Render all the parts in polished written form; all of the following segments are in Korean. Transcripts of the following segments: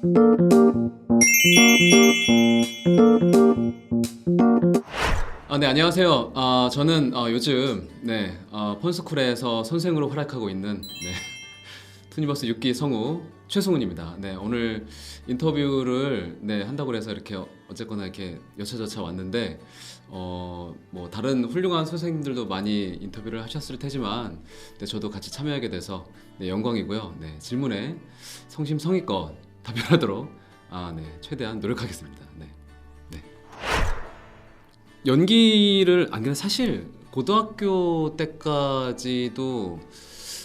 네, 안녕하세요. 저는 요즘 폰스쿨에서 선생으로 활약하고 있는 투니버스 6기 성우 최승훈입니다. 오늘 인터뷰를 한다고 해서 이렇게 어쨌거나 이렇게 여차저차 왔는데 뭐 다른 훌륭한 선생님들도 많이 인터뷰를 하셨을 테지만 저도 같이 참여하게 돼서 영광이고요. 질문에 성심성의껏 답변하도록 최대한 노력하겠습니다. 연기를 근데 사실 고등학교 때까지도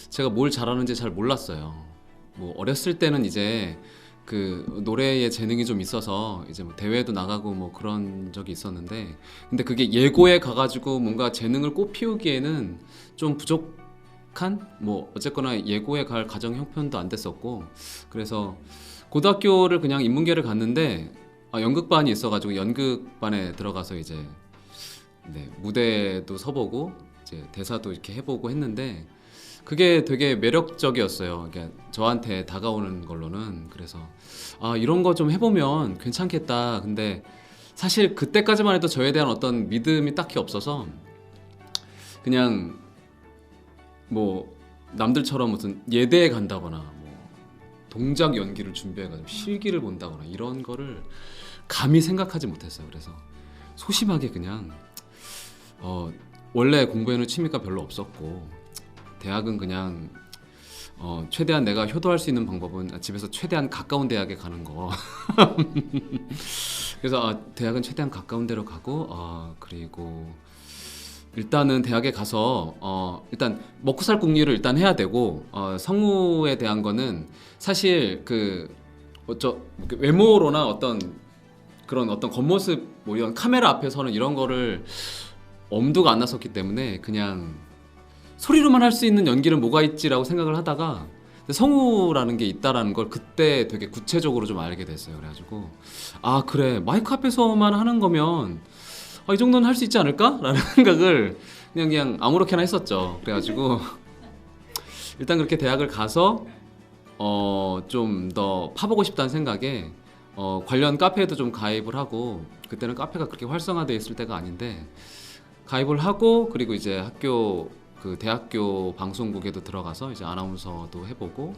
제가 뭘 잘하는지 잘 몰랐어요. 뭐 어렸을 때는 이제 그 노래에 재능이 좀 있어서 이제 뭐 대회도 나가고 뭐 그런 적이 있었는데, 근데 그게 예고에 가가지고 뭔가 재능을 꽃피우기에는 좀 부족한, 뭐 어쨌거나 예고에 갈 가정 형편도 안 됐었고, 그래서 고등학교를 그냥 인문계를 갔는데 연극반이 있어가지고 연극반에 들어가서 이제 무대도 서보고 이제 대사도 이렇게 해보고 했는데 그게 되게 매력적이었어요. 그러니까 저한테 다가오는 걸로는. 그래서 이런 거 좀 해보면 괜찮겠다. 근데 사실 그때까지만 해도 저에 대한 어떤 믿음이 딱히 없어서 그냥 뭐 남들처럼 무슨 예대에 간다거나 뭐 동작 연기를 준비해가지고 실기를 본다거나 이런 거를 감히 생각하지 못했어요. 그래서 소심하게 그냥 원래 공부에는 취미가 별로 없었고 대학은 그냥 최대한 내가 효도할 수 있는 방법은 집에서 최대한 가까운 대학에 가는 거. 그래서 대학은 최대한 가까운 데로 가고 그리고 일단은 대학에 가서 일단 먹고 살 궁리를 일단 해야 되고 성우에 대한 거는 사실 외모로나 어떤 그런 어떤 겉모습 뭐 이런 카메라 앞에서는 이런 거를 엄두가 안 났었기 때문에 그냥 소리로만 할 수 있는 연기는 뭐가 있지라고 생각을 하다가 성우라는 게 있다라는 걸 그때 되게 구체적으로 좀 알게 됐어요. 그래가지고 그래, 마이크 앞에서만 하는 거면 이 정도는 할 수 있지 않을까? 라는 생각을 그냥 아무렇게나 했었죠. 그래가지고 일단 그렇게 대학을 가서 좀 더 파보고 싶다는 생각에 관련 카페에도 좀 가입을 하고, 그때는 카페가 그렇게 활성화되어 있을 때가 아닌데 가입을 하고, 그리고 이제 대학교 방송국에도 들어가서 이제 아나운서도 해보고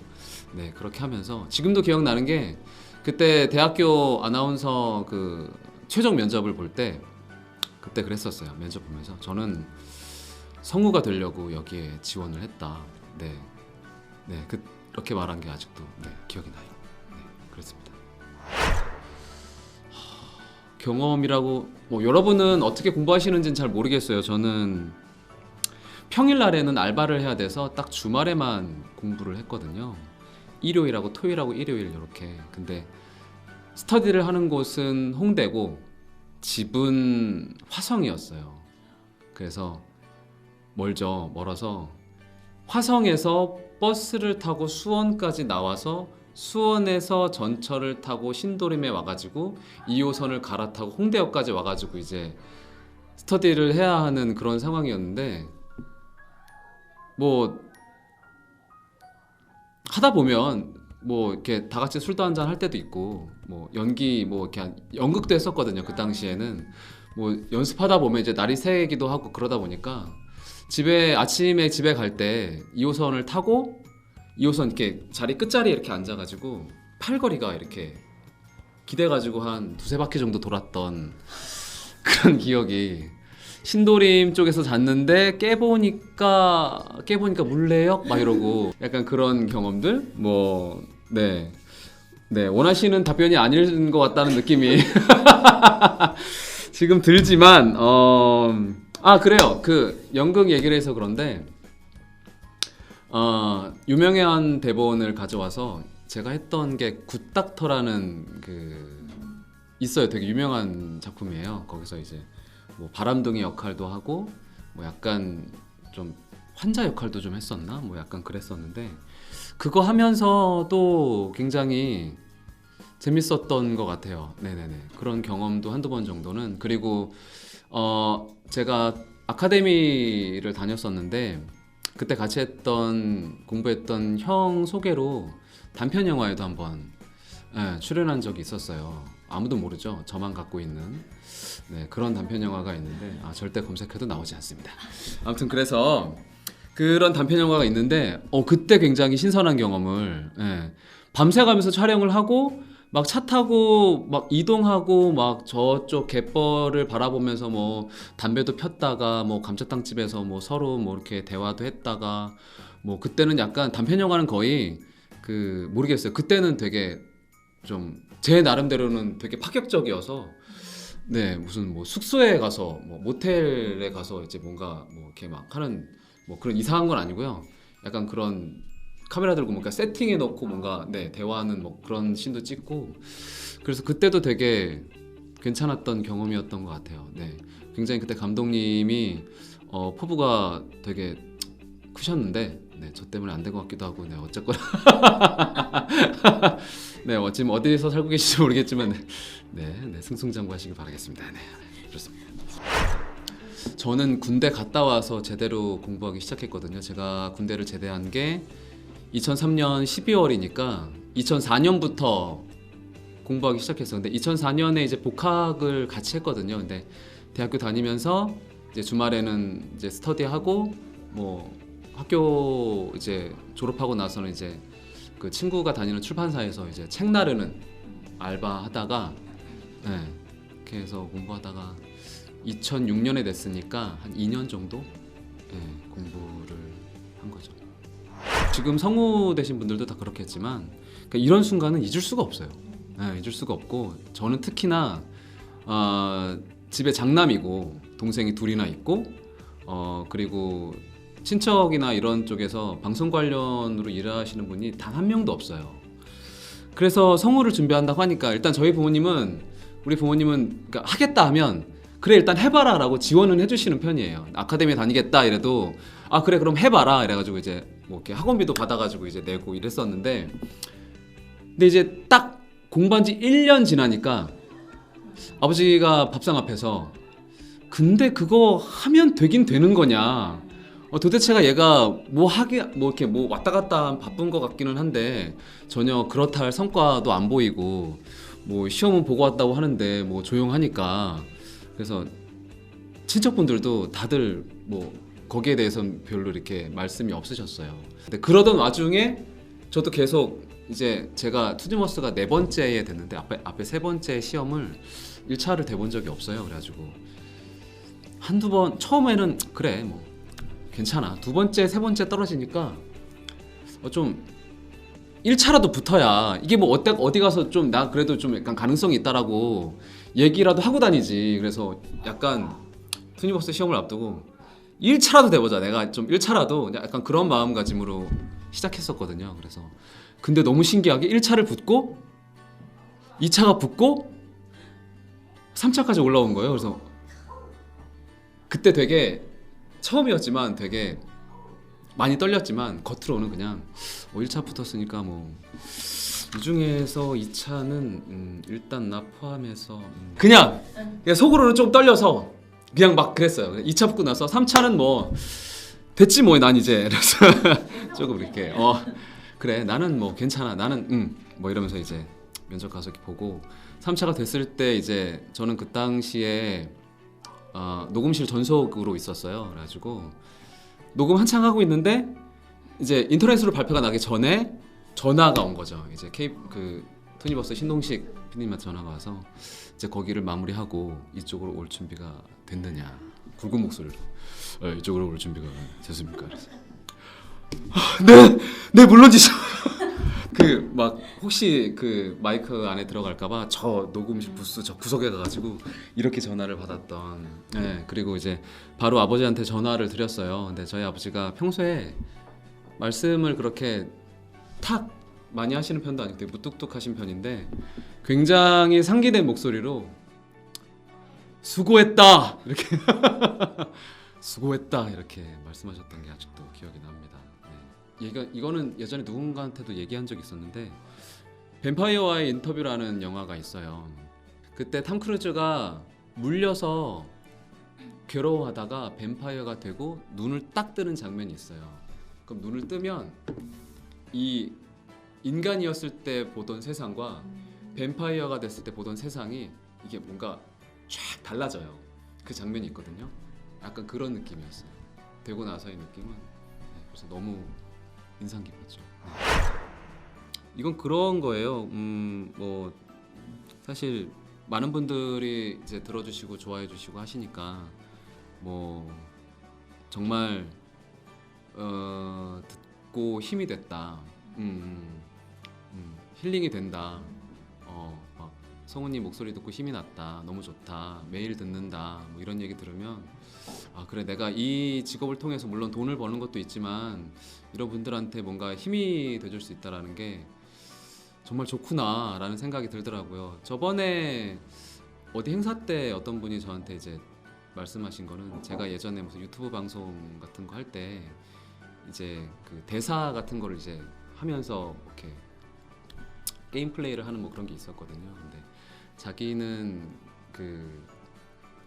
그렇게 하면서 지금도 기억나는 게 그때 대학교 아나운서 그 최종 면접을 볼 때 그때 그랬었어요. 면접 보면서 저는 성우가 되려고 여기에 지원을 했다. 그렇게 말한 게 아직도 기억이 나요. 그렇습니다. 경험이라고 뭐 여러분은 어떻게 공부하시는지는 잘 모르겠어요. 저는 평일날에는 알바를 해야 돼서 딱 주말에만 공부를 했거든요. 일요일하고 토요일하고 일요일 이렇게. 근데 스터디를 하는 곳은 홍대고 집은 화성이었어요. 그래서 멀어서 화성에서 버스를 타고 수원까지 나와서 수원에서 전철을 타고 신도림에 와가지고 2호선을 갈아타고 홍대역까지 와가지고 이제 스터디를 해야 하는 그런 상황이었는데, 뭐 하다 보면 뭐 이렇게 다 같이 술도 한잔 할 때도 있고, 뭐 연기 뭐 이렇게 연극도 했었거든요. 그 당시에는 뭐 연습하다 보면 이제 날이 새기도 하고 그러다 보니까 아침에 집에 갈 때 2호선을 타고 2호선 이렇게 자리 끝자리에 이렇게 앉아가지고 팔걸이가 이렇게 기대가지고 한 두세 바퀴 정도 돌았던 그런 기억이. 신도림 쪽에서 잤는데 깨보니까 물레역 막 이러고 약간 그런 경험들 원하시는 답변이 아닌 것 같다는 느낌이 지금 들지만 그래요. 그 연극 얘기를 해서 그런데 유명한 대본을 가져와서 제가 했던 게 굿닥터라는 있어요. 되게 유명한 작품이에요. 거기서 이제 뭐 바람둥이 역할도 하고 뭐 약간 좀 환자 역할도 좀 했었나? 뭐 약간 그랬었는데 그거 하면서도 굉장히 재밌었던 것 같아요. 그런 경험도 한두 번 정도는. 그리고 제가 아카데미를 다녔었는데 그때 같이 공부했던 형 소개로 단편 영화에도 한번 예, 출연한 적이 있었어요. 아무도 모르죠. 저만 갖고 있는 네, 그런 단편 영화가 있는데 절대 검색해도 나오지 않습니다. 아무튼 그래서 그런 단편 영화가 있는데 그때 굉장히 신선한 경험을 밤새 가면서 촬영을 하고 막 차 타고 막 이동하고 막 저쪽 갯벌을 바라보면서 뭐 담배도 폈다가 뭐 감자탕 집에서 뭐 서로 뭐 이렇게 대화도 했다가 뭐 그때는 약간 단편 영화는 거의 모르겠어요. 그때는 되게 좀 제 나름대로는 되게 파격적이어서 네 무슨 뭐 숙소에 가서 뭐 모텔에 가서 이제 뭔가 뭐 이렇게 막 하는 뭐 그런 이상한 건 아니고요. 약간 그런 카메라 들고 뭔가 세팅해 놓고 뭔가 대화하는 뭐 그런 씬도 찍고 그래서 그때도 되게 괜찮았던 경험이었던 것 같아요. 네, 굉장히 그때 감독님이 포부가 되게 크셨는데 저 때문에 안 된 것 같기도 하고 어쨌거나 지금 어디서 살고 계실지 모르겠지만 승승장구하시길 바라겠습니다. 네, 그렇습니다. 저는 군대 갔다 와서 제대로 공부하기 시작했거든요. 제가 군대를 제대한 게 2003년 12월이니까 2004년부터 공부하기 시작했어요. 근데 2004년에 이제 복학을 같이 했거든요. 근데 대학교 다니면서 이제 주말에는 이제 스터디하고 뭐 학교 이제 졸업하고 나서는 이제 그 친구가 다니는 출판사에서 이제 책 나르는 알바하다가 이렇게 해서 공부하다가 2006년에 됐으니까 한 2년 정도 공부를 한 거죠. 지금 성우 되신 분들도 다 그렇겠지만 그러니까 이런 순간은 잊을 수가 없어요. 잊을 수가 없고 저는 특히나 집에 장남이고 동생이 둘이나 있고 그리고 친척이나 이런 쪽에서 방송 관련으로 일하시는 분이 단 한 명도 없어요. 그래서 성우를 준비한다고 하니까 일단 우리 부모님은 그러니까 하겠다 하면 그래 일단 해봐라 라고 지원은 해주시는 편이에요. 아카데미에 다니겠다 이래도 그래 그럼 해봐라 이래가지고 이제 뭐 이렇게 학원비도 받아가지고 이제 내고 이랬었는데 근데 이제 딱 공부한 지 1년 지나니까 아버지가 밥상 앞에서 근데 그거 하면 되긴 되는 거냐 도대체가 얘가 뭐 이렇게 뭐 왔다 갔다 바쁜 것 같기는 한데 전혀 그렇다 할 성과도 안 보이고 뭐 시험은 보고 왔다고 하는데 뭐 조용하니까 그래서 친척분들도 다들 뭐 거기에 대해서는 별로 이렇게 말씀이 없으셨어요. 근데 그러던 와중에 저도 계속 이제 제가 투니버스가 4번째에 됐는데 앞에 3번째 시험을 1차를 대본 적이 없어요. 그래가지고 한두 번 처음에는 그래 뭐 괜찮아 2번째 3번째 떨어지니까 좀 1차라도 붙어야 이게 뭐 어디 가서 좀 나 그래도 좀 약간 가능성이 있다라고 얘기라도 하고 다니지. 그래서 약간 투니버스 시험을 앞두고 1차라도 돼보자 내가 좀 1차라도 약간 그런 마음가짐으로 시작했었거든요. 그래서 근데 너무 신기하게 1차를 붙고 2차가 붙고 3차까지 올라온 거예요. 그래서 그때 되게 처음이었지만 되게 많이 떨렸지만 겉으로는 그냥 1차 붙었으니까 뭐 이 중에서 2차는 일단 나 포함해서 그냥 속으로는 좀 떨려서 그냥 막 그랬어요. 2차 붙고 나서 3차는 뭐 됐지 뭐 난 이제 그래서 조금 이렇게 그래 나는 뭐 괜찮아 나는 뭐 이러면서 이제 면접 가서 이렇게 보고 3차가 됐을 때 이제 저는 그 당시에 녹음실 전속으로 있었어요. 그래가지고 녹음 한창 하고 있는데 이제 인터넷으로 발표가 나기 전에 전화가 온 거죠. 이제 투니버스 신동식 PD님한테 전화가 와서 이제 거기를 마무리하고 이쪽으로 올 준비가 됐느냐 굵은 목소리로 이쪽으로 올 준비가 됐습니까? 그래서 네 물론이죠. 막 혹시 마이크 안에 들어갈까봐 저 녹음실 부스 저 구석에 가가지고 이렇게 전화를 받았던. 그리고 이제 바로 아버지한테 전화를 드렸어요. 근데 저희 아버지가 평소에 말씀을 그렇게 탁 많이 하시는 편도 아니고 되게 무뚝뚝하신 편인데 굉장히 상기된 목소리로 수고했다 이렇게 수고했다 이렇게 말씀하셨던 게 아직도 기억이 납니다. 이거는 예전에 누군가한테도 얘기한 적이 있었는데 뱀파이어와의 인터뷰라는 영화가 있어요. 그때 탐 크루즈가 물려서 괴로워하다가 뱀파이어가 되고 눈을 딱 뜨는 장면이 있어요. 그럼 눈을 뜨면 이 인간이었을 때 보던 세상과 뱀파이어가 됐을 때 보던 세상이 이게 뭔가 쫙 달라져요. 그 장면이 있거든요. 약간 그런 느낌이었어요. 되고 나서의 느낌은. 네, 그래서 너무 인상 깊었죠. 네. 이건 그런 거예요. 뭐 사실 많은 분들이 이제 들어주시고 좋아해주시고 하시니까 뭐 정말 듣고 힘이 됐다. 힐링이 된다. 막 성우님 목소리 듣고 힘이 났다. 너무 좋다. 매일 듣는다. 뭐 이런 얘기 들으면 아 그래 내가 이 직업을 통해서 물론 돈을 버는 것도 있지만 이런 분들한테 뭔가 힘이 돼줄 수 있다라는 게 정말 좋구나라는 생각이 들더라고요. 저번에 어디 행사 때 어떤 분이 저한테 이제 말씀하신 거는 제가 예전에 무슨 유튜브 방송 같은 거 할 때 이제 그 대사 같은 거를 이제 하면서 이렇게 게임 플레이를 하는 뭐 그런 게 있었거든요. 근데 자기는 그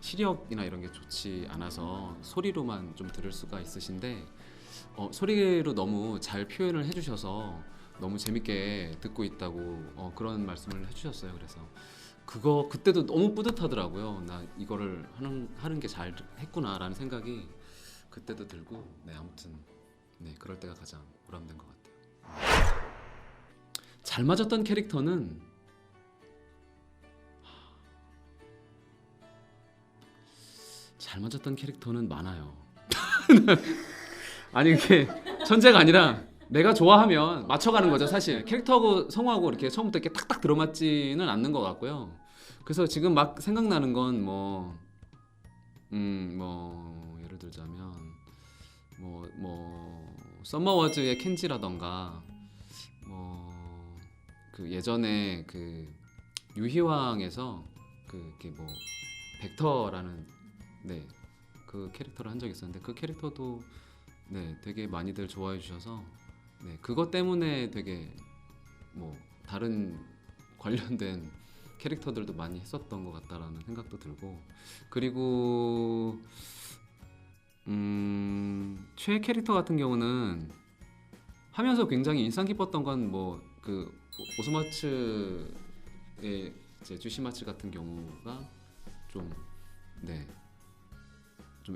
시력이나 이런 게 좋지 않아서 소리로만 좀 들을 수가 있으신데 소리로 너무 잘 표현을 해주셔서 너무 재밌게 듣고 있다고 그런 말씀을 해주셨어요. 그래서 그때도 너무 뿌듯하더라고요. 나 이거를 하는 게 잘 했구나라는 생각이 그때도 들고 네 아무튼 네 그럴 때가 가장 보람된 것 같아요. 잘 맞았던 캐릭터는 많아요. 아니 그게 천재가 아니라 내가 좋아하면 맞춰가는 거죠 사실. 캐릭터하고 성우하고 이렇게 처음부터 이렇게 탁탁 들어맞지는 않는 것 같고요. 그래서 지금 막 생각나는 건 뭐 예를 들자면 썸머워즈의 켄지라던가 그 예전에 그 유희왕에서 그게 뭐 벡터라는 네 그 캐릭터를 한 적이 있었는데 그 캐릭터도 네 되게 많이들 좋아해 주셔서 네 그것 때문에 되게 뭐 다른 관련된 캐릭터들도 많이 했었던 것 같다라는 생각도 들고 그리고 최애 캐릭터 같은 경우는 하면서 굉장히 인상 깊었던 건 뭐 그 오스마츠의 이제 주시마츠 같은 경우가 좀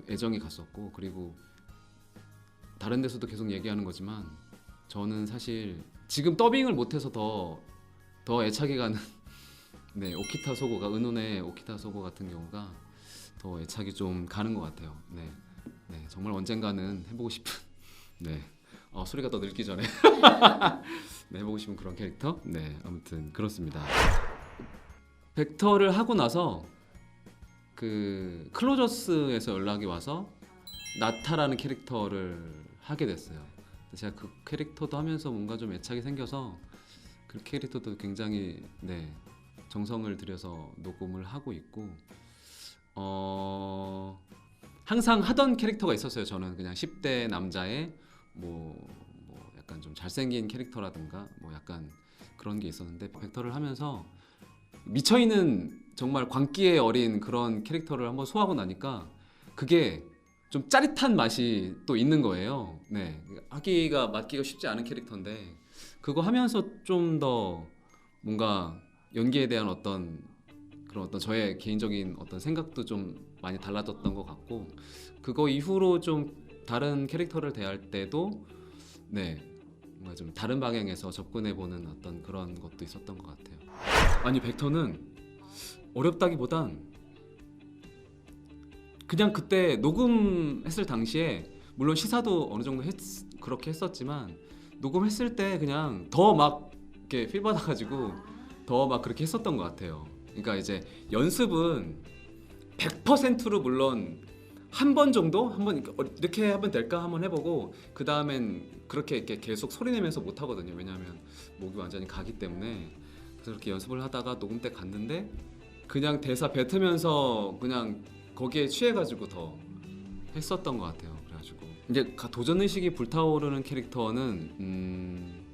애정이 갔었고 그리고 다른 데서도 계속 얘기하는 거지만 저는 사실 지금 더빙을 못해서 더 애착이 가는 네 오키타 소고가 은혼의 오키타 소고 같은 경우가 더 애착이 좀 가는 것 같아요. 네 정말 언젠가는 해보고 싶은 네 소리가 더 늙기 전에 네, 해보고 싶은 그런 캐릭터. 네 아무튼 그렇습니다. 벡터를 하고 나서 그 클로저스에서 연락이 와서 나타라는 캐릭터를 하게 됐어요. 제가 그 캐릭터도 하면서 뭔가 좀 애착이 생겨서 그 캐릭터도 굉장히 네 정성을 들여서 녹음을 하고 있고 항상 하던 캐릭터가 있었어요. 저는 그냥 10대 남자의 뭐 약간 좀 잘생긴 캐릭터라든가 뭐 약간 그런 게 있었는데 벡터를 하면서 미쳐있는 정말 광기에 어린 그런 캐릭터를 한번 소화하고 나니까 그게 좀 짜릿한 맛이 또 있는 거예요. 네, 맡기가 쉽지 않은 캐릭터인데 그거 하면서 좀 더 뭔가 연기에 대한 어떤 저의 개인적인 어떤 생각도 좀 많이 달라졌던 것 같고 그거 이후로 좀 다른 캐릭터를 대할 때도 네 뭔가 좀 다른 방향에서 접근해보는 어떤 그런 것도 있었던 것 같아요. 아니 벡터는 어렵다기보단 그냥 그때 녹음했을 당시에 물론 시사도 어느 정도 그렇게 했었지만 녹음했을 때 그냥 더 막 이렇게 필 받아가지고 더 막 그렇게 했었던 것 같아요. 그러니까 이제 연습은 100%로 물론 한 번 정도 한번 이렇게 하면 될까 한번 해보고 그 다음엔 그렇게 이렇게 계속 소리 내면서 못 하거든요. 왜냐하면 목이 완전히 가기 때문에. 그래서 그렇게 연습을 하다가 녹음 때 갔는데 그냥 대사 뱉으면서 그냥 거기에 취해가지고 더 했었던 것 같아요. 그래가지고 이제 도전 의식이 불타오르는 캐릭터는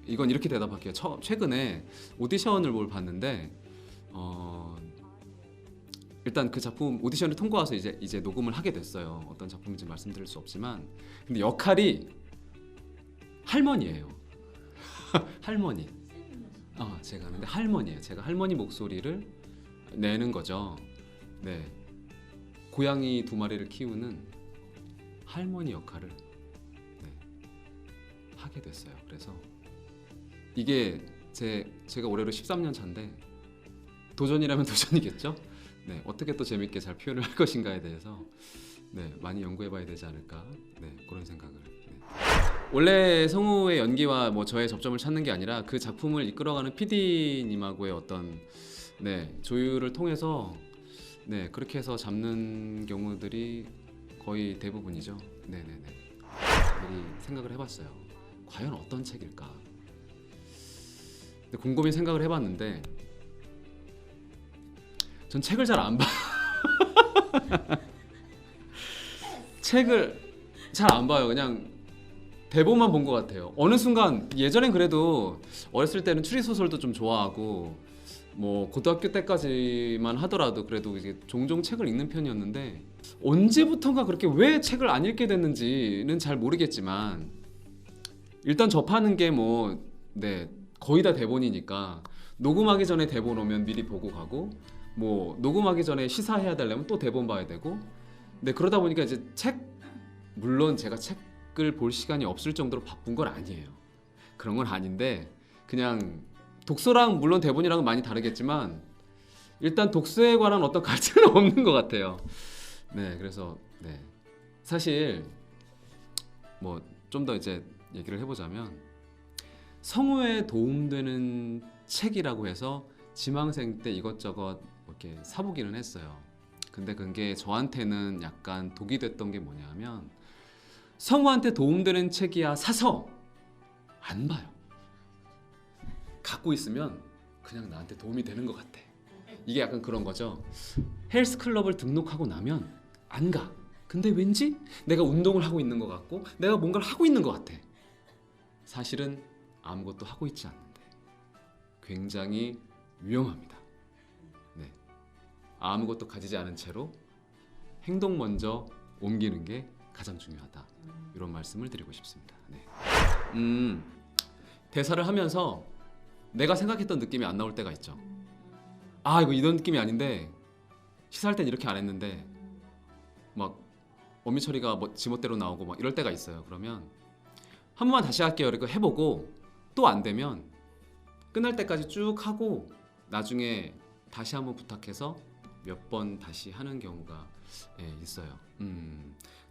이건 이렇게 대답할게요. 최근에 오디션을 봤는데 일단 그 작품 오디션을 통과해서 이제 녹음을 하게 됐어요. 어떤 작품인지 말씀드릴 수 없지만 근데 역할이 할머니예요. 할머니. 제가 하는데 할머니예요. 제가 할머니 목소리를 내는 거죠. 네, 고양이 2마리를 키우는 할머니 역할을 네, 하게 됐어요. 그래서 이게 제가 올해로 13년 차인데 도전이라면 도전이겠죠. 네, 어떻게 또 재밌게 잘 표현을 할 것인가에 대해서 네, 많이 연구해봐야 되지 않을까. 네, 그런 생각을. 네. 원래 성우의 연기와 뭐 저의 접점을 찾는 게 아니라 그 작품을 이끌어가는 PD님하고의 어떤 네, 조율을 통해서 네, 그렇게 해서 잡는 경우들이 거의 대부분이죠. 네네네. 미리 생각을 해봤어요. 과연 어떤 책일까? 근데 곰곰이 생각을 해봤는데 전 책을 잘 안 봐. 책을 잘 안 봐요. 그냥 대본만 본 것 같아요. 어느 순간 예전엔 그래도 어렸을 때는 추리 소설도 좀 좋아하고 뭐 고등학교 때까지만 하더라도 그래도 이제 종종 책을 읽는 편이었는데 언제부턴가 그렇게 왜 책을 안 읽게 됐는지는 잘 모르겠지만 일단 접하는 게 뭐 네, 거의 다 대본이니까 녹음하기 전에 대본 오면 미리 보고 가고 뭐 녹음하기 전에 시사해야 되려면 또 대본 봐야 되고 네, 그러다 보니까 이제 물론 제가 책을 볼 시간이 없을 정도로 바쁜 건 아니에요. 그런 건 아닌데 그냥 독서랑 물론 대본이랑은 많이 다르겠지만 일단 독서에 관한 어떤 가치는 없는 것 같아요. 네, 그래서 네, 사실 뭐 좀 더 이제 얘기를 해보자면 성우에 도움되는 책이라고 해서 지망생 때 이것저것 이렇게 사보기는 했어요. 근데 그게 저한테는 약간 독이 됐던 게 뭐냐면 성우한테 도움되는 책이야 사서 안 봐요. 갖고 있으면 그냥 나한테 도움이 되는 것 같아. 이게 약간 그런 거죠. 헬스클럽을 등록하고 나면 안 가. 근데 왠지 내가 운동을 하고 있는 것 같고 내가 뭔가를 하고 있는 것 같아. 사실은 아무것도 하고 있지 않는데 굉장히 위험합니다. 네, 아무것도 가지지 않은 채로 행동 먼저 옮기는 게 가장 중요하다. 이런 말씀을 드리고 싶습니다. 네. 대사를 하면서 내가 생각했던 느낌이 안 나올 때가 있죠. 아, 이거 이런 느낌이 아닌데 시사할 땐 이렇게 안 했는데 막 어미처리가 뭐 지멋대로 나오고 막 이럴 때가 있어요. 그러면 한 번만 다시 할게요. 이렇게 해보고 또 안 되면 끝날 때까지 쭉 하고 나중에 다시 한번 부탁해서 몇 번 다시 하는 경우가 있어요.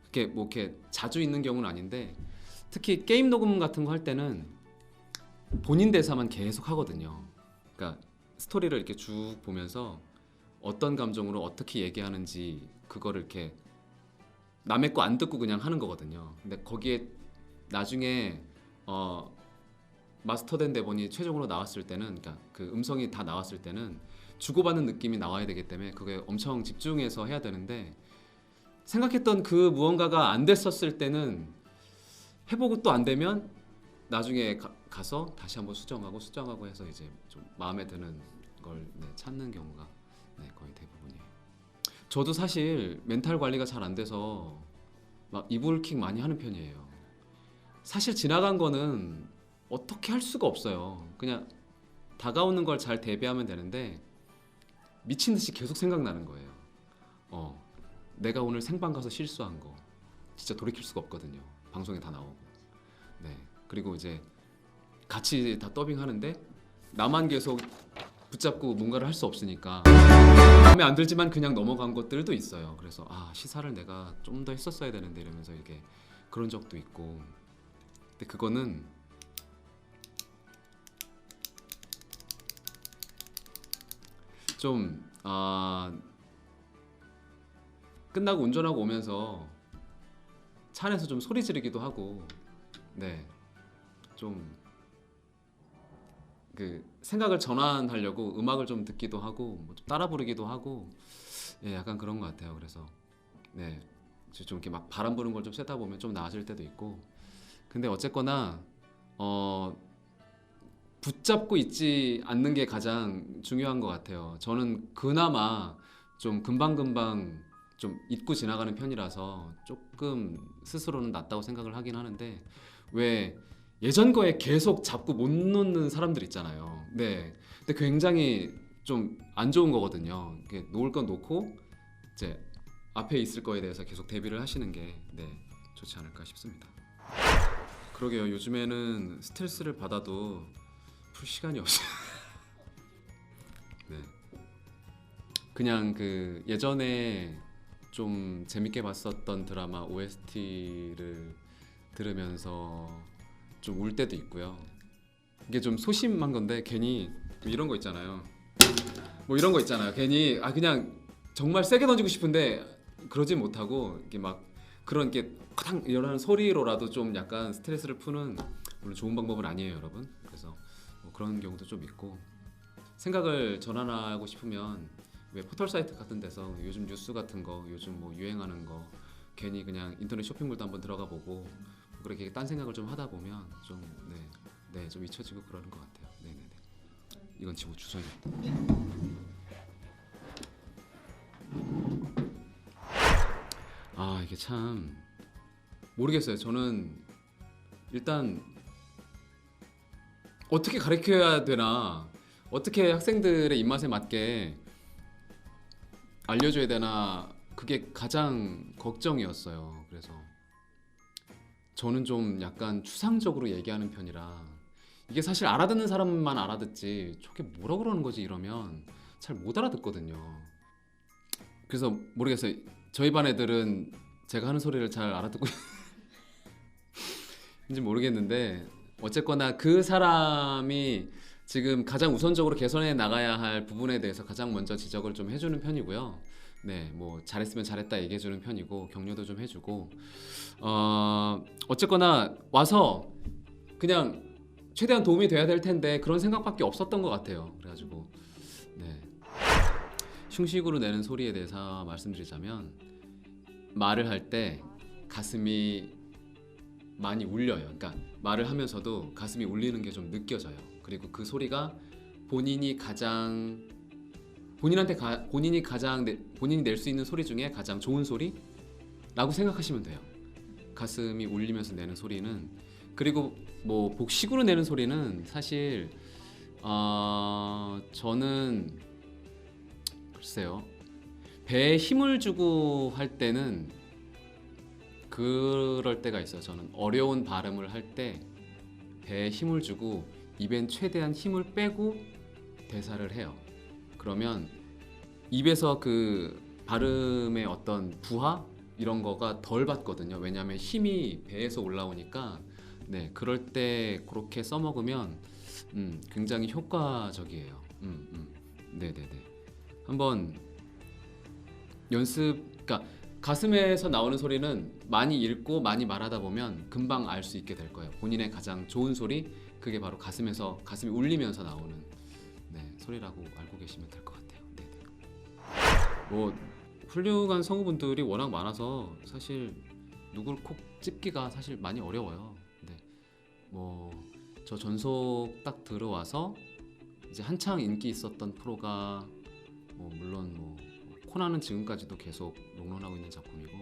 그게 뭐 이렇게 자주 있는 경우는 아닌데 특히 게임 녹음 같은 거 할 때는 본인 대사만 계속 하거든요. 그러니까 스토리를 이렇게 쭉 보면서 어떤 감정으로 어떻게 얘기하는지 그거를 이렇게 남의 거 안 듣고 그냥 하는 거거든요. 근데 거기에 나중에 마스터된 대본이 최종으로 나왔을 때는 그러니까 그 음성이 다 나왔을 때는 주고받는 느낌이 나와야 되기 때문에 그게 엄청 집중해서 해야 되는데 생각했던 그 무언가가 안 됐었을 때는 해보고 또 안 되면 나중에 가서 다시 한번 수정하고 해서 이제 좀 마음에 드는 걸 찾는 경우가 거의 대부분이에요. 저도 사실 멘탈 관리가 잘 안 돼서 막 이불킥 많이 하는 편이에요. 사실 지나간 거는 어떻게 할 수가 없어요. 그냥 다가오는 걸 잘 대비하면 되는데 미친 듯이 계속 생각나는 거예요. 내가 오늘 생방 가서 실수한 거 진짜 돌이킬 수가 없거든요. 방송에 다 나오고. 네. 그리고 이제 같이 다 더빙하는데 나만 계속 붙잡고 뭔가를 할 수 없으니까 마음에 안 들지만 그냥 넘어간 것들도 있어요. 그래서 시사를 내가 좀 더 했었어야 되는데 이러면서 이게 그런 적도 있고. 근데 그거는 좀 끝나고 운전하고 오면서 차 안에서 좀 소리 지르기도 하고 네, 좀 그 생각을 전환하려고 음악을 좀 듣기도 하고 뭐좀 따라 부르기도 하고 약간 그런 것 같아요. 그래서 네, 좀 이렇게 막 바람 부는 걸 좀 쐬다 보면 좀 나아질 때도 있고. 근데 어쨌거나 붙잡고 있지 않는 게 가장 중요한 것 같아요. 저는 그나마 좀 금방금방 좀 잊고 지나가는 편이라서 조금 스스로는 낫다고 생각을 하긴 하는데 왜 예전 거에 계속 잡고 못 놓는 사람들 있잖아요. 네. 근데 굉장히 좀 안 좋은 거거든요. 이렇게 놓을 건 놓고 이제 앞에 있을 거에 대해서 계속 대비를 하시는 게 네, 좋지 않을까 싶습니다. 그러게요. 요즘에는 스트레스를 받아도 풀 시간이 없어요. 네. 그냥 그 예전에 좀 재밌게 봤었던 드라마 OST를 들으면서 좀 울 때도 있고요. 이게 좀 소심한 건데 괜히 뭐 이런 거 있잖아요. 뭐 이런 거 있잖아요. 괜히 그냥 정말 세게 던지고 싶은데 그러지 못하고 이게 막 그런 게 쾅 이런 소리로라도 좀 약간 스트레스를 푸는 물론 좋은 방법은 아니에요, 여러분. 그래서 뭐 그런 경우도 좀 있고 생각을 전환하고 싶으면 왜 포털 사이트 같은 데서 요즘 뉴스 같은 거 요즘 뭐 유행하는 거 괜히 그냥 인터넷 쇼핑몰도 한번 들어가 보고 그렇게 딴 생각을 좀 하다 보면 좀 좀 잊혀지고 그러는 것 같아요. 네네네. 이건 지금 주소야겠다. 이게 참 모르겠어요. 저는 일단 어떻게 가르쳐야 되나, 어떻게 학생들의 입맛에 맞게 알려줘야 되나, 그게 가장 걱정이었어요. 그래서 저는 좀 약간 추상적으로 얘기하는 편이라 이게 사실 알아듣는 사람만 알아듣지 저게 뭐라 그러는 거지 이러면 잘 못 알아듣거든요. 그래서 모르겠어요. 저희 반 애들은 제가 하는 소리를 잘 알아듣고 있는지 모르겠는데 어쨌거나 그 사람이 지금 가장 우선적으로 개선해 나가야 할 부분에 대해서 가장 먼저 지적을 좀 해주는 편이고요. 네, 뭐 잘했으면 잘했다 얘기해주는 편이고 격려도 좀 해주고 어쨌거나 와서 그냥 최대한 도움이 돼야 될 텐데 그런 생각밖에 없었던 것 같아요. 그래가지고 네. 흉식으로 내는 소리에 대해서 말씀드리자면 말을 할 때 가슴이 많이 울려요. 그러니까 말을 하면서도 가슴이 울리는 게 좀 느껴져요. 그리고 그 소리가 본인이 낼 수 있는 소리 중에 가장 좋은 소리라고 생각하시면 돼요. 가슴이 울리면서 내는 소리는. 그리고 뭐 복식으로 내는 소리는 사실 저는 글쎄요, 배에 힘을 주고 할 때는 그럴 때가 있어요. 저는 어려운 발음을 할 때 배에 힘을 주고 입엔 최대한 힘을 빼고 대사를 해요. 그러면 입에서 그 발음의 어떤 부하 이런 거가 덜 받거든요. 왜냐하면 힘이 배에서 올라오니까. 네, 그럴 때 그렇게 써먹으면 굉장히 효과적이에요. 네네네. 한번 그러니까 가슴에서 나오는 소리는 많이 읽고 많이 말하다 보면 금방 알 수 있게 될 거예요. 본인의 가장 좋은 소리, 그게 바로 가슴이 울리면서 나오는 소리라고 알고 계시면 될 것 같아요. 네네. 뭐 훌륭한 성우분들이 워낙 많아서 사실 누굴 콕 집기가 사실 많이 어려워요. 근데 뭐 저 전속 딱 들어와서 이제 한창 인기 있었던 프로가 물론 코나는 지금까지도 계속 롱런하고 있는 작품이고,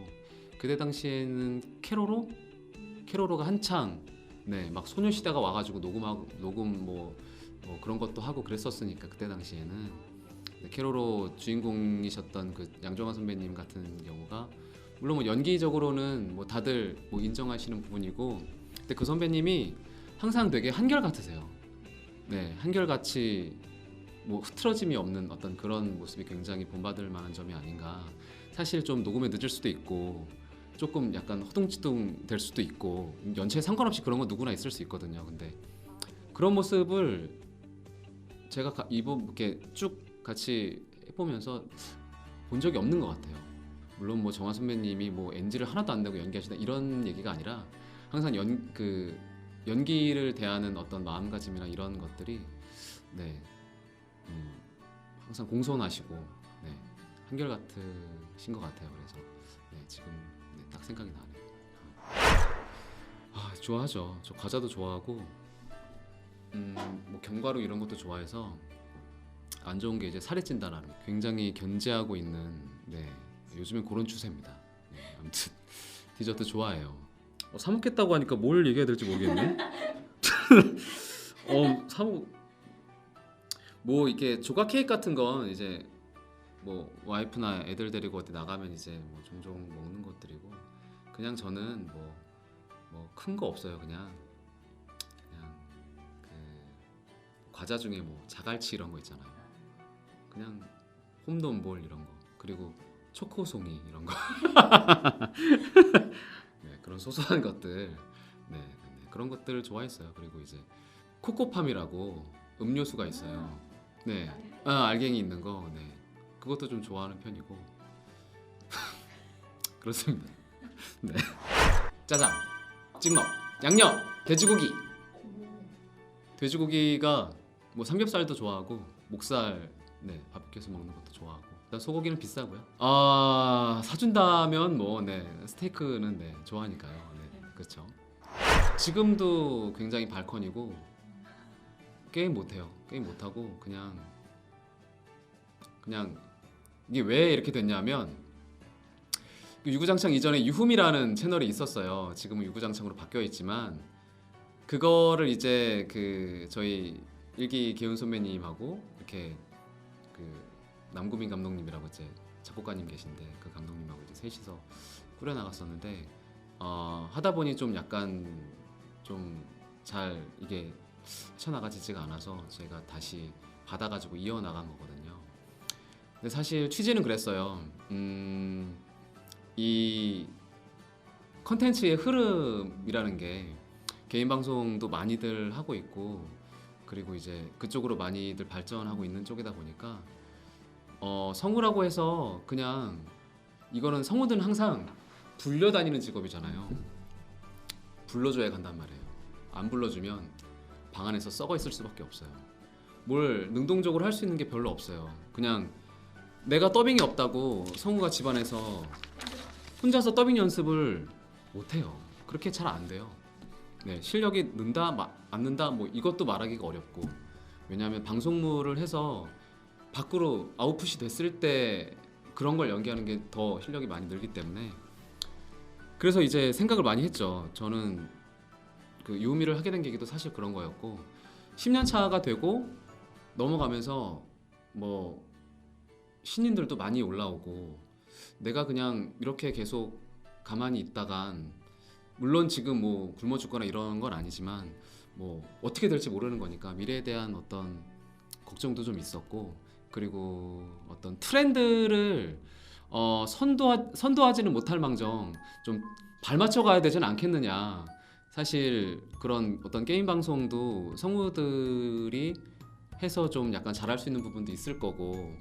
그때 당시에는 캐로로가 한창 막 소녀시대가 와가지고 녹음 그런 것도 하고 그랬었으니까 그때 당시에는 캐로로 주인공이셨던 그 양정화 선배님 같은 경우가 물론 연기적으로는 다들 인정하시는 부분이고, 근데 그 선배님이 항상 되게 한결같으세요. 네, 한결같이 흐트러짐이 없는 어떤 그런 모습이 굉장히 본받을 만한 점이 아닌가. 사실 좀 녹음에 늦을 수도 있고 조금 약간 허둥지둥 될 수도 있고 연체에 상관없이 그런 건 누구나 있을 수 있거든요. 근데 그런 모습을 제가 이렇게 쭉 같이 해보면서 본 적이 없는 것 같아요. 물론 정화 선배님이 NG를 하나도 안 내고 연기하시다 이런 얘기가 아니라 항상 연기를 대하는 어떤 마음가짐이나 이런 것들이 항상 공손하시고 한결같으신 것 같아요. 그래서 지금 딱 생각이 나네요. 좋아하죠. 저 과자도 좋아하고 견과류 이런 것도 좋아해서 안 좋은 게 이제 살이 찐다라는 굉장히 견제하고 있는 요즘엔 그런 추세입니다. 아무튼 디저트 좋아해요. 사 먹겠다고 하니까 뭘 얘기해야 될지 모르겠네. 사고 뭐 이렇게 조각 케이크 같은 건 이제 뭐 와이프나 애들 데리고 어디 나가면 이제 뭐 종종 먹는 것들이고, 그냥 저는 뭐 큰 거 없어요. 그냥 그 과자 중에 뭐 자갈치 이런 거 있잖아요. 그냥 홈런볼 이런 거, 그리고 초코송이 이런 거. 네, 그런 소소한 것들, 네, 그런 것들을 좋아했어요. 그리고 이제 코코팜이라고 음료수가 있어요. 네, 알갱이 있는 거, 네, 그것도 좀 좋아하는 편이고. 그렇습니다. 네, 짜장, 찍먹, 양념, 돼지고기. 돼지고기가 뭐 삼겹살도 좋아하고 목살, 네, 바비큐에서 먹는 것도 좋아하고. 일단 소고기는 비싸고요. 사준다면 뭐, 네, 스테이크는 네, 좋아하니까요. 네, 그렇죠. 지금도 굉장히 발컨이고 게임 못해요. 게임 못하고 그냥 이게 왜 이렇게 됐냐면, 유구장창 이전에 유흠이라는 채널이 있었어요. 지금은 유구장창으로 바뀌어 있지만, 그거를 이제 그 저희 일기 기훈 선배님하고 이렇게 그 남구민 감독님이라고 이제 작곡가님 계신데, 그 감독님하고 이제 셋이서 꾸려 나갔었는데, 하다 보니 좀 약간 좀 잘 이게 헤쳐나가지지가 않아서 저희가 다시 받아가지고 이어나간 거거든요. 근데 사실 취지는 그랬어요. 이 컨텐츠의 흐름이라는 게 개인 방송도 많이들 하고 있고, 그리고 이제 그쪽으로 많이들 발전하고 있는 쪽이다 보니까 성우라고 해서 그냥, 이거는 성우들은 항상 불려다니는 직업이잖아요. 불러줘야 간단 말이에요. 안 불러주면 방 안에서 썩어 있을 수밖에 없어요. 뭘 능동적으로 할 수 있는 게 별로 없어요. 그냥 내가 더빙이 없다고 성우가 집안에서 혼자서 더빙 연습을 못해요. 그렇게 잘 안 돼요. 네, 실력이 는다 안 는다 뭐 이것도 말하기가 어렵고, 왜냐하면 방송물을 해서 밖으로 아웃풋이 됐을 때 그런 걸 연기하는 게 더 실력이 많이 늘기 때문에, 그래서 이제 생각을 많이 했죠. 저는 그 유미를 하게 된 계기도 사실 그런 거였고, 10년 차가 되고 넘어가면서 뭐 신인들도 많이 올라오고, 내가 그냥 이렇게 계속 가만히 있다간, 물론 지금 뭐 굶어 죽거나 이런 건 아니지만 뭐 어떻게 될지 모르는 거니까 미래에 대한 어떤 걱정도 좀 있었고, 그리고 어떤 트렌드를 선도하지는 못할 망정 좀 발맞춰 가야 되진 않겠느냐. 사실 그런 어떤 게임 방송도 성우들이 해서 좀 약간 잘할 수 있는 부분도 있을 거고,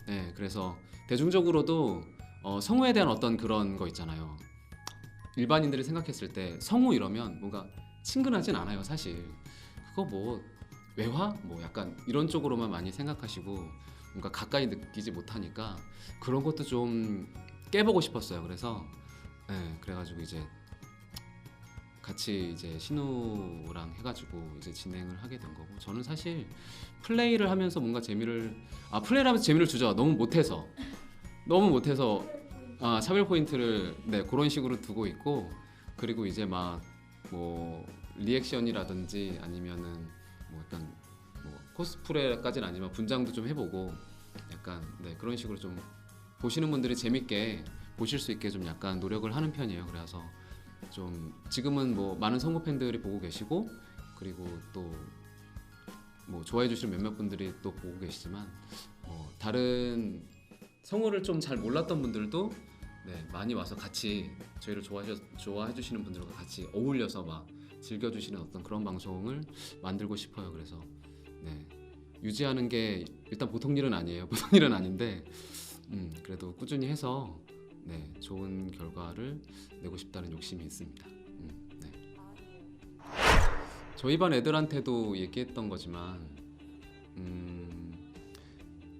네, 그래서 대중적으로도 성우에 대한 어떤 그런 거 있잖아요. 일반인들이 생각했을 때 성우 이러면 뭔가 친근하진 않아요, 사실. 그거 뭐 외화? 뭐 약간 이런 쪽으로만 많이 생각하시고 뭔가 가까이 느끼지 못하니까, 그런 것도 좀 깨보고 싶었어요. 그래서 네, 그래가지고 이제 같이 이제 신우랑 해가지고 이제 진행을 하게 된 거고, 저는 사실 플레이를 하면서 뭔가 플레이를 하면서 재미를 주죠. 너무 못해서 차별 포인트를, 네, 그런 식으로 두고 있고, 그리고 이제 막 뭐 리액션이라든지 아니면은 뭐 어떤 뭐 코스프레까지는 아니지만 분장도 좀 해보고, 약간 네, 그런 식으로 좀 보시는 분들이 재밌게 보실 수 있게 좀 약간 노력을 하는 편이에요. 그래서 좀 지금은 뭐 많은 성우 팬들이 보고 계시고, 그리고 또 뭐 좋아해 주시는 몇몇 분들이 또 보고 계시지만, 다른 성우를 좀 잘 몰랐던 분들도 네, 많이 와서 같이 저희를 좋아해 주시는 분들과 같이 어울려서 막 즐겨 주시는 어떤 그런 방송을 만들고 싶어요. 그래서 네, 유지하는 게 일단 보통 일은 아니에요. 보통 일은 아닌데, 그래도 꾸준히 해서 네, 좋은 결과를 내고 싶다는 욕심이 있습니다. 네. 저희 반 애들한테도 얘기했던 거지만,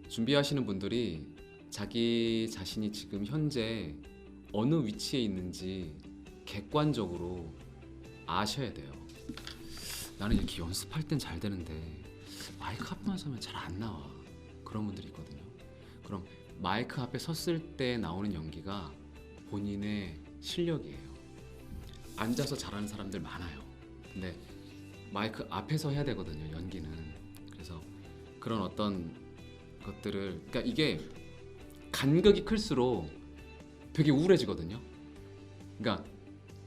준비하시는 분들이 자기 자신이 지금 현재 어느 위치에 있는지 객관적으로 아셔야 돼요. 나는 이렇게 연습할 땐 잘 되는데 마이크 앞에만 서면 잘 안 나와. 그런 분들이 있거든요. 그럼 마이크 앞에 섰을 때 나오는 연기가 본인의 실력이에요. 앉아서 잘하는 사람들 많아요. 근데 마이크 앞에서 해야 되거든요, 연기는. 그래서 그런 어떤 것들을, 그러니까 이게 간극이 클수록 되게 우울해지거든요. 그러니까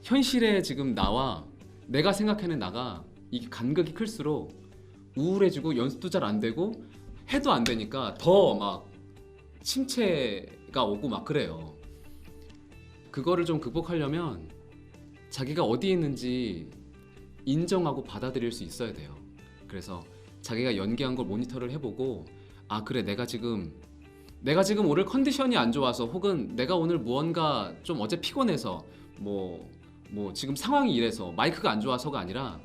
현실에 지금 나와 내가 생각하는 나가 이게 간극이 클수록 우울해지고 연습도 잘 안 되고 해도 안 되니까 더 막 침체가 오고 막 그래요. 그거를 좀 극복하려면 자기가 어디에 있는지 인정하고 받아들일 수 있어야 돼요. 그래서 자기가 연기한 걸 모니터를 해보고, 아 그래 내가 지금 오늘 컨디션이 안 좋아서, 혹은 내가 오늘 무언가 좀 어제 피곤해서 뭐 지금 상황이 이래서 마이크가 안 좋아서가 아니라,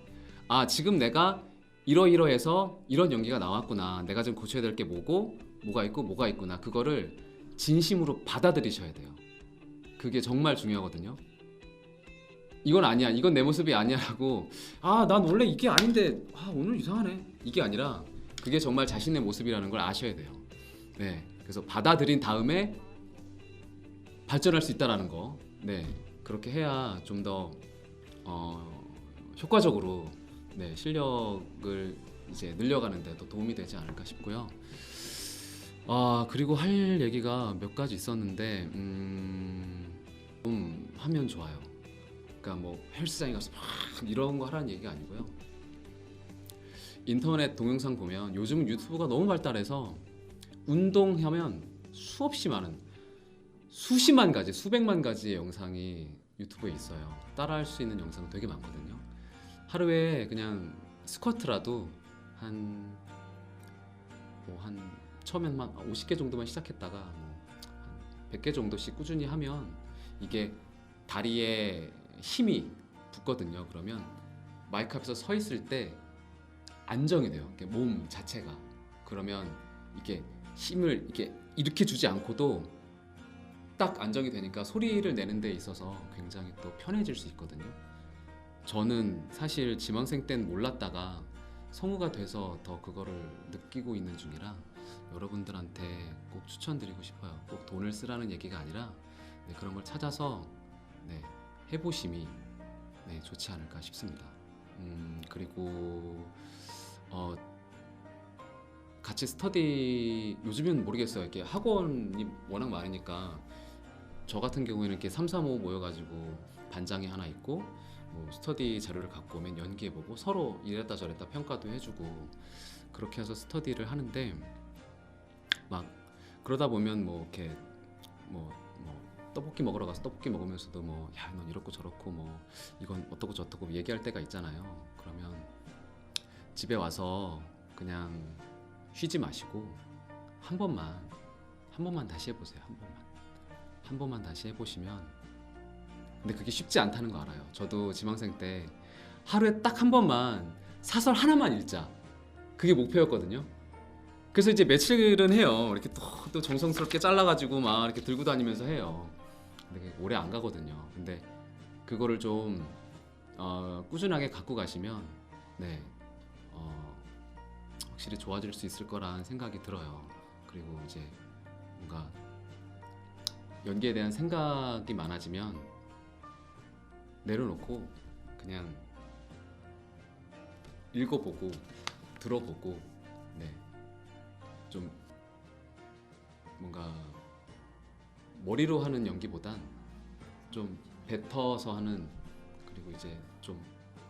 아 지금 내가 이러이러해서 이런 연기가 나왔구나, 내가 지금 고쳐야 될 게 뭐가 있구나, 그거를 진심으로 받아들이셔야 돼요. 그게 정말 중요하거든요. 이건 아니야, 이건 내 모습이 아니야라고, 아 난 원래 이게 아닌데 오늘 이상하네, 이게 아니라 그게 정말 자신의 모습이라는 걸 아셔야 돼요. 네, 그래서 받아들인 다음에 발전할 수 있다라는 거. 네, 그렇게 해야 좀 더 효과적으로 네, 실력을 이제 늘려가는데 더 도움이 되지 않을까 싶고요. 그리고 할 얘기가 몇 가지 있었는데 좀 하면 좋아요. 그러니까 뭐 헬스장에 가서 막 이런 거 하라는 얘기가 아니고요. 인터넷 동영상 보면 요즘 유튜브가 너무 발달해서 운동하면 수없이 많은, 수십만 가지, 수백만 가지의 영상이 유튜브에 있어요. 따라할 수 있는 영상 되게 많거든요. 하루에 그냥 스쿼트라도 한 처음엔 한 50개 정도만 시작했다가 한 100개 정도씩 꾸준히 하면 이게 다리에 힘이 붙거든요. 그러면 마이크 앞에서 서 있을 때 안정이 돼요. 몸 자체가. 그러면 이게 힘을 이렇게 주지 않고도 딱 안정이 되니까 소리를 내는 데 있어서 굉장히 또 편해질 수 있거든요. 저는 사실 지망생 때는 몰랐다가 성우가 돼서 더 그거를 느끼고 있는 중이라 여러분들한테 꼭 추천드리고 싶어요. 꼭 돈을 쓰라는 얘기가 아니라 네, 그런 걸 찾아서 네, 해보심이 네, 좋지 않을까 싶습니다. 그리고 같이 스터디, 요즘은 모르겠어요. 이렇게 학원이 워낙 많으니까 저 같은 경우에는 이렇게 3, 4, 5 모여가지고 반장이 하나 있고 뭐 스터디 자료를 갖고 오면 연기해보고 서로 이랬다 저랬다 평가도 해주고 그렇게 해서 스터디를 하는데, 막 그러다 보면 뭐 이렇게 뭐 떡볶이 먹으러 가서 떡볶이 먹으면서도 뭐 야 넌 이렇고 저렇고 뭐 이건 어떻고 저떻고 얘기할 때가 있잖아요. 그러면 집에 와서 그냥 쉬지 마시고 한 번만 다시 해보세요. 한 번만 다시 해보시면, 근데 그게 쉽지 않다는 거 알아요. 저도 지망생 때 하루에 딱 한 번만 사설 하나만 읽자, 그게 목표였거든요. 그래서 이제 며칠은 해요. 이렇게 또 정성스럽게 잘라가지고 막 이렇게 들고 다니면서 해요. 근데 오래 안 가거든요. 근데 그거를 좀 꾸준하게 갖고 가시면 네, 확실히 좋아질 수 있을 거라는 생각이 들어요. 그리고 이제 뭔가 연기에 대한 생각이 많아지면 내려놓고 그냥 읽어보고 들어보고 네, 좀 뭔가 머리로 하는 연기보단 좀 뱉어서 하는, 그리고 이제 좀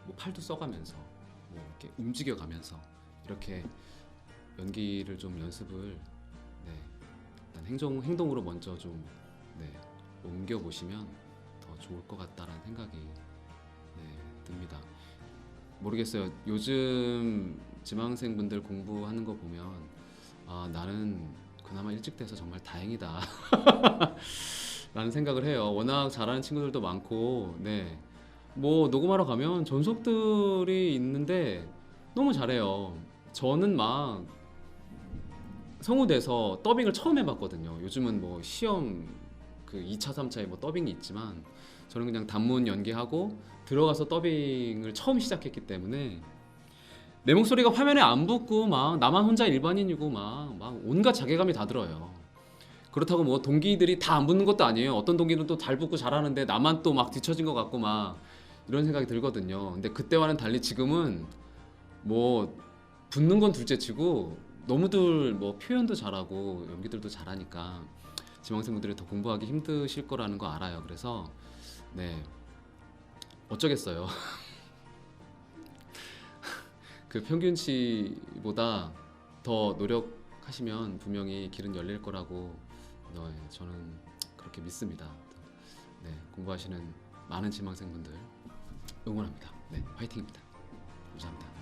뭐 팔도 써가면서 뭐 이렇게 움직여가면서 이렇게 연기를 좀 연습을 네, 일단 행동으로 먼저 좀 네, 옮겨 보시면 더 좋을 것 같다라는 생각이 네, 듭니다. 모르겠어요. 요즘 지망생분들 공부하는 거 보면 나는 그나마 일찍 돼서 정말 다행이다 라는 생각을 해요. 워낙 잘하는 친구들도 많고 네, 뭐 녹음하러 가면 전속들이 있는데 너무 잘해요. 저는 막 성우 돼서 더빙을 처음 해봤거든요. 요즘은 뭐 시험 그 2차, 3차에 뭐 더빙이 있지만 저는 그냥 단문 연기하고 들어가서 더빙을 처음 시작했기 때문에 내 목소리가 화면에 안 붙고 막 나만 혼자 일반인이고 막 온갖 자괴감이 다 들어요. 그렇다고 뭐 동기들이 다 안 붙는 것도 아니에요. 어떤 동기는 또 잘 붙고 잘하는데 나만 또 막 뒤처진 것 같고 막 이런 생각이 들거든요. 근데 그때와는 달리 지금은 뭐 붙는 건 둘째치고 너무들 뭐 표현도 잘하고 연기들도 잘하니까 지망생분들이 더 공부하기 힘드실 거라는 거 알아요. 그래서 네 어쩌겠어요. 그 평균치보다 더 노력하시면 분명히 길은 열릴 거라고 저는 그렇게 믿습니다. 네, 공부하시는 많은 지망생분들 응원합니다. 네, 화이팅입니다. 감사합니다.